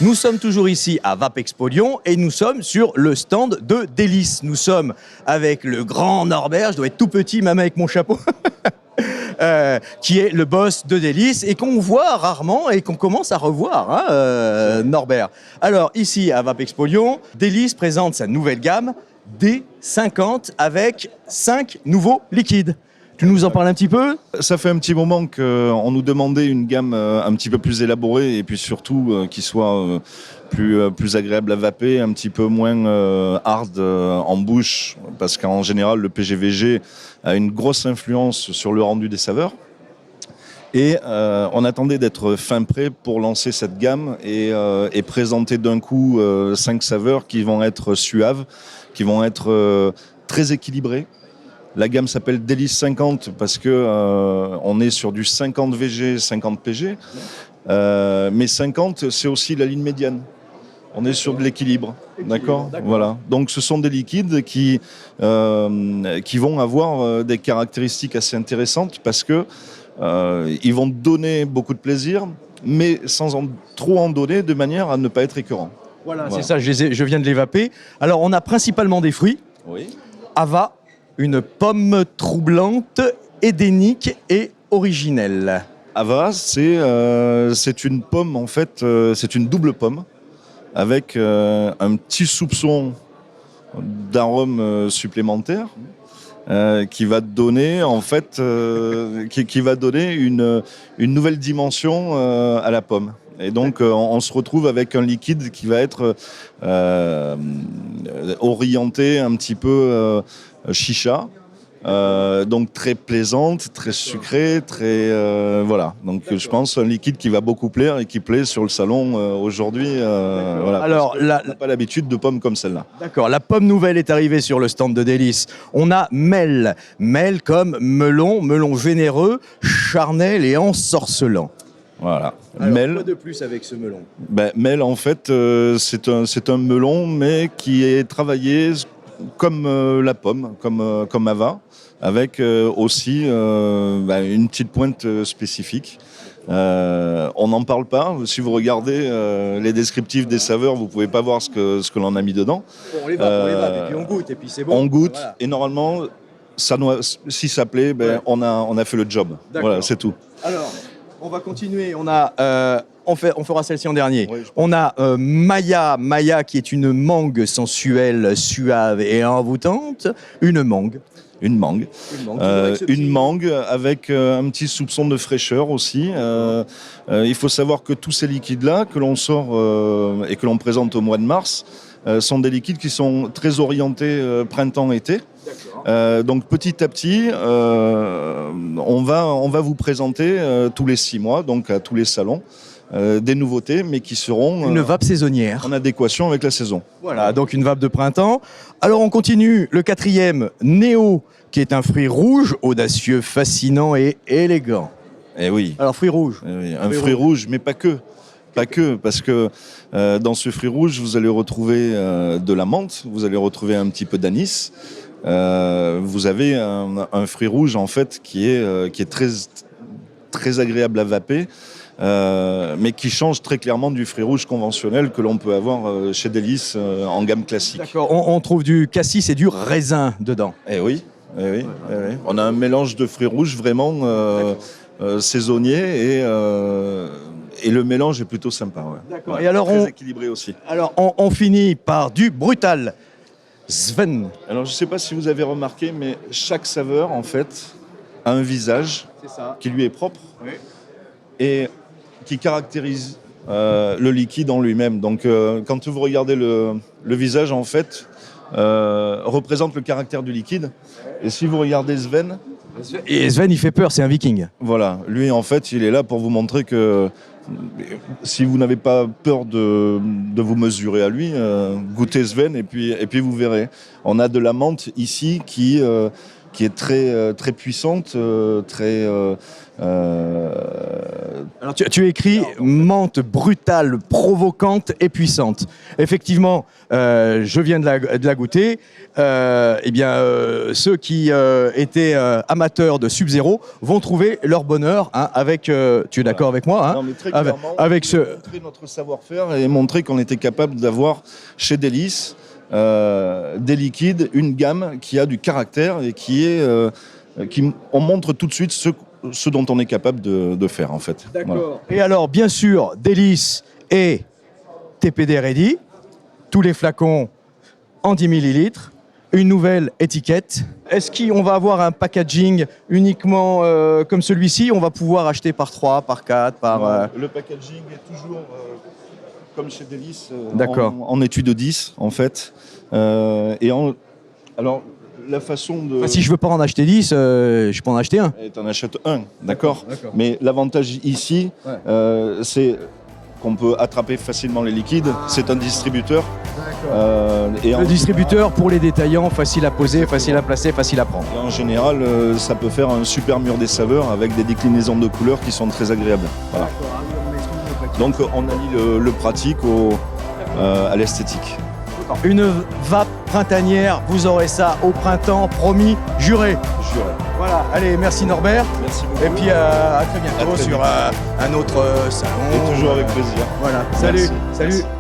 Nous sommes toujours ici à Vapexpo Lyon et nous sommes sur le stand de Délices. Nous sommes avec le grand Norbert, je dois être tout petit même avec mon chapeau, qui est le boss de Délices et qu'on voit rarement et qu'on commence à revoir, hein, Norbert. Alors ici à Vapexpo Lyon, Délices présente sa nouvelle gamme D50 avec 5 nouveaux liquides. Tu nous en parles un petit peu ? Ça fait un petit moment qu'on nous demandait une gamme un petit peu plus élaborée et puis surtout qui soit plus agréable à vaper, un petit peu moins hard en bouche, parce qu'en général le PGVG a une grosse influence sur le rendu des saveurs. Et on attendait d'être fin prêt pour lancer cette gamme et présenter d'un coup 5 saveurs qui vont être suaves, qui vont être très équilibrées. La gamme s'appelle Délices 50 parce que on est sur du 50 VG, 50 PG. Mais 50, c'est aussi la ligne médiane. On est sur de l'équilibre, d'accord ? Voilà. Donc ce sont des liquides qui vont avoir des caractéristiques assez intéressantes parce que ils vont donner beaucoup de plaisir, mais sans trop en donner de manière à ne pas être écœurant. Voilà. C'est ça, je viens de les vaper. Alors on a principalement des fruits. Oui. Ava, une pomme troublante, édénique et originelle. Ava, c'est une pomme, en fait, c'est une double pomme avec un petit soupçon d'arôme supplémentaire qui va donner, en fait, qui va donner une nouvelle dimension à la pomme. Et donc, on se retrouve avec un liquide qui va être orienté un petit peu chicha, donc très plaisante, très sucrée, très voilà. Donc je pense un liquide qui va beaucoup plaire et qui plaît sur le salon aujourd'hui. Voilà, alors on n'a pas l'habitude de pommes comme celle-là. D'accord. La pomme nouvelle est arrivée sur le stand de Délices. On a Mel comme melon généreux, charnel et ensorcelant. Voilà. Alors, Mel. Quoi de plus avec ce melon ? Mel, en fait, c'est un melon, mais qui est travaillé comme la pomme, comme Ava, avec aussi une petite pointe spécifique. On n'en parle pas. Si vous regardez les descriptifs des saveurs, vous ne pouvez pas voir ce que l'on a mis dedans. Bon, on les va, et puis on goûte, et puis c'est bon. On goûte, voilà. Et normalement, si ça plaît, Ouais. on a fait le job. D'accord. Voilà, c'est tout. Alors, on va continuer. On fera celle-ci en dernier. Oui, on a Maya qui est une mangue sensuelle, suave et envoûtante. Une mangue. Une mangue. Une mangue avec un petit soupçon de fraîcheur aussi. Il faut savoir que tous ces liquides-là que l'on sort et que l'on présente au mois de mars sont des liquides qui sont très orientés printemps-été. Donc petit à petit, on va vous présenter tous les 6 mois, donc à tous les salons, des nouveautés, mais qui seront une vape saisonnière en adéquation avec la saison. Voilà, donc une vape de printemps. Alors on continue, le 4e, Néo, qui est un fruit rouge, audacieux, fascinant et élégant. Eh oui. Alors fruit rouge. Eh oui, un fruit rouge, mais pas que. Pas que, parce que dans ce fruit rouge, vous allez retrouver de la menthe, vous allez retrouver un petit peu d'anis. Vous avez un fruit rouge en fait qui est très, très agréable à vaper, mais qui change très clairement du fruit rouge conventionnel que l'on peut avoir chez Délices en gamme classique. D'accord, on trouve du cassis et du raisin dedans. Eh oui, On a un mélange de fruits rouges vraiment saisonnier et le mélange est plutôt sympa. Ouais. D'accord. Ouais, Et alors très équilibré aussi. Alors on finit par du brutal. Sven. Alors je ne sais pas si vous avez remarqué, mais chaque saveur en fait a un visage qui lui est propre et qui caractérise le liquide en lui-même. Donc quand vous regardez le visage en fait représente le caractère du liquide. Et si vous regardez Sven... Et Sven il fait peur, c'est un viking. Voilà, lui en fait il est là pour vous montrer que si vous n'avez pas peur de vous mesurer à lui, goûtez Sven et puis vous verrez. On a de la menthe ici qui est très, très puissante, Alors tu écris menthe brutale, provocante et puissante. Effectivement, je viens de la goûter. Ceux qui étaient amateurs de Sub-Zero vont trouver leur bonheur avec. Tu es d'accord avec moi, hein, non, mais très clairement, avec ce. montrer notre savoir-faire et montrer qu'on était capable d'avoir chez Délice des liquides, une gamme qui a du caractère et on montre tout de suite ce dont on est capable de faire en fait. D'accord. Voilà. Et alors, bien sûr, Délice et TPD Ready, tous les flacons en 10 millilitres, une nouvelle étiquette. Est-ce qu'on va avoir un packaging uniquement comme celui-ci? On va pouvoir acheter par 3, par 4, par... Le packaging est toujours comme chez Délice, en étude 10 en fait. Alors, la façon de... Enfin, si je veux pas en acheter 10, je peux en acheter un. Et t'en achètes un, d'accord. Mais l'avantage ici, c'est qu'on peut attraper facilement les liquides. C'est un distributeur. Le distributeur pour les détaillants, facile à poser, facile à placer, facile à prendre. Et en général, ça peut faire un super mur des saveurs avec des déclinaisons de couleurs qui sont très agréables. Voilà. Donc on allie le pratique à l'esthétique. Une vape printanière, vous aurez ça au printemps, promis, juré. Voilà, allez, merci Norbert. Merci beaucoup. Et puis à très bientôt sur un autre salon. Et toujours avec plaisir. Voilà, salut. Merci. Salut. Merci.